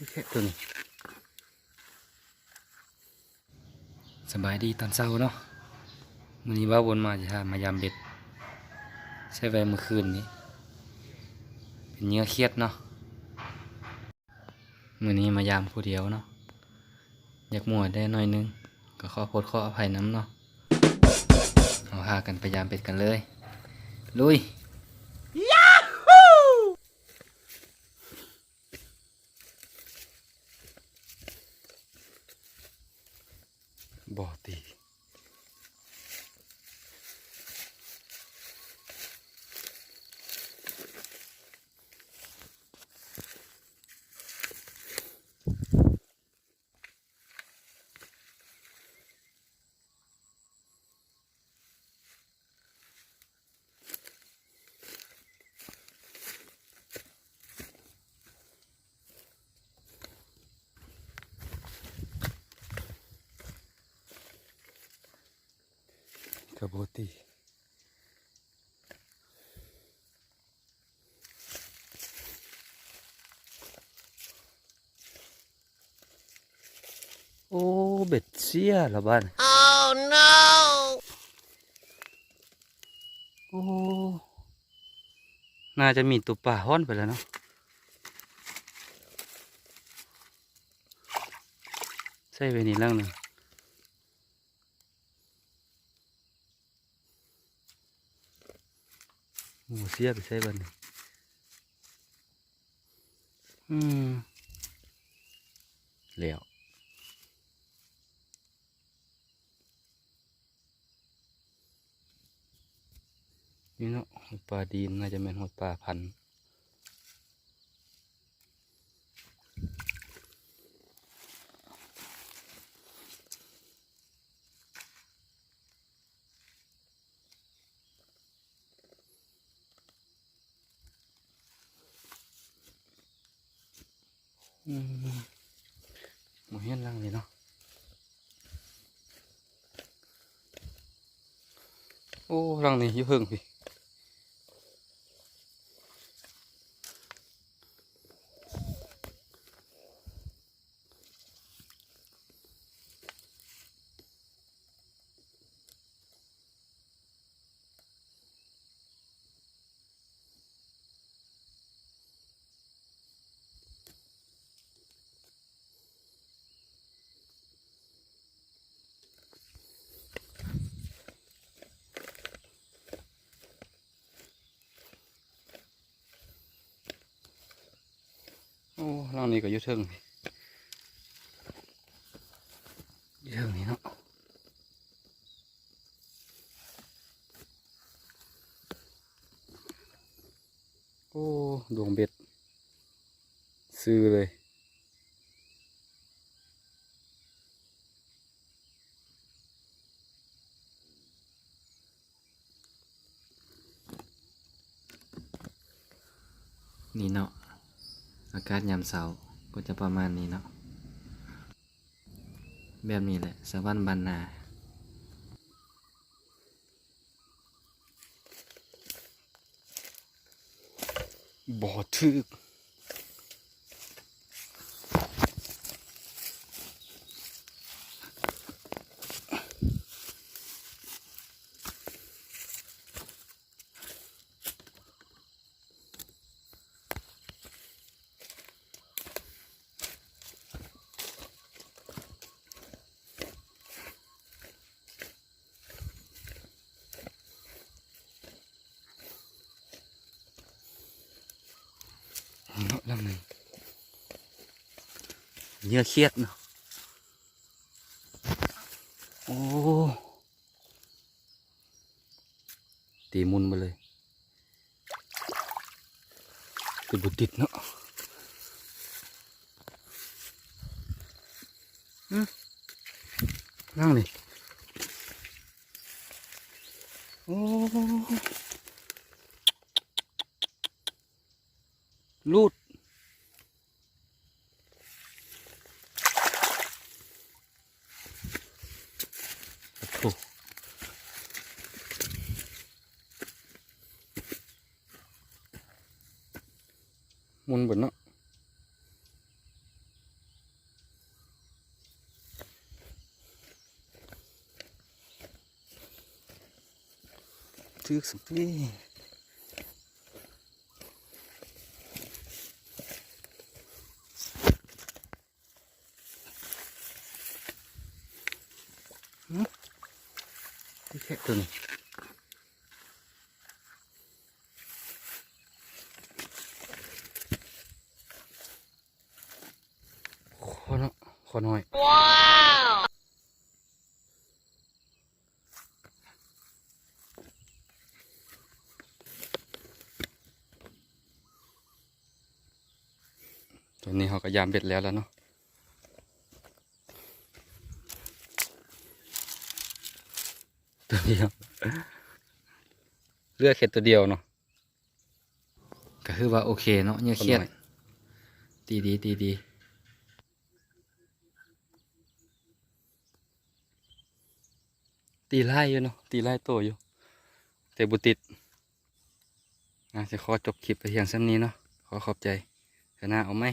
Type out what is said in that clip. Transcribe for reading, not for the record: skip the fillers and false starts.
แค่ตัวนี้สบายดีตอนเช้าเนาะมื้อนี้ว่าวนมาจะหามายามเบ็ดใช้ไว้เมื่อคืนนี้เป็นเนื้อเครียดเนาะมื้อนี้มายามผู้เดียวเนาะอยากมั่วได้หน่อยนึงก็ขอโทษขออภัยน้ำเนาะเอาหากันไปยามเบ็ดกันเลยลุยบ่อตีกระโบตีโอ้เบ็ดเสียละบ้าน Oh no! โอ้น่าจะมีตัวป่าห้อนไปแล้วเนาะใส่ไปนี่ล่างหนึ่งโอ้เสียไปใส่บ้านนี่แล้วนี่เนาะหอยปลาดีนน่าจะเป็นหอยปลาพันธุ์หมูเห็นล่างเลยเนาะโอ้ล่างนี่อยู่เพิ่งพี่โอ้ล่างนี้ก็อยู่เทิงพี่อยู่เทิงนี่เนาะโอ้ดวงเบ็ดซื้อเลยนี่เนาะอากาศยามเช้าก็จะประมาณนี้เนาะแบบนี้แหละสวรรค์บานนาบ่ถึกเนาะลำหนึ่งเนื้อเครียดเนาะโอ้ตีมุนไปเลยคือบุติดเนาะนั่งเลยโอ้ลูดโอ้มุนบนเนาะ ทึกสัมพี่แค่ตัวนี้ขอเนาะขอหน่อยว้าวตัวนี้เขาก็ยามเบ็ดแล้วเนาะตัวเดียวเลือกเข็ดตัวเดียวเนาะก็คือว่าโอเคเนาะเนี่ยเครียดตีดีตีดีตีไล่อยู่เนาะตีไล่โตอยู่แต่บุติดจะขอจบคลิปไปเพียงสั้นนี้เนาะขอขอบใจคณะเอาไหม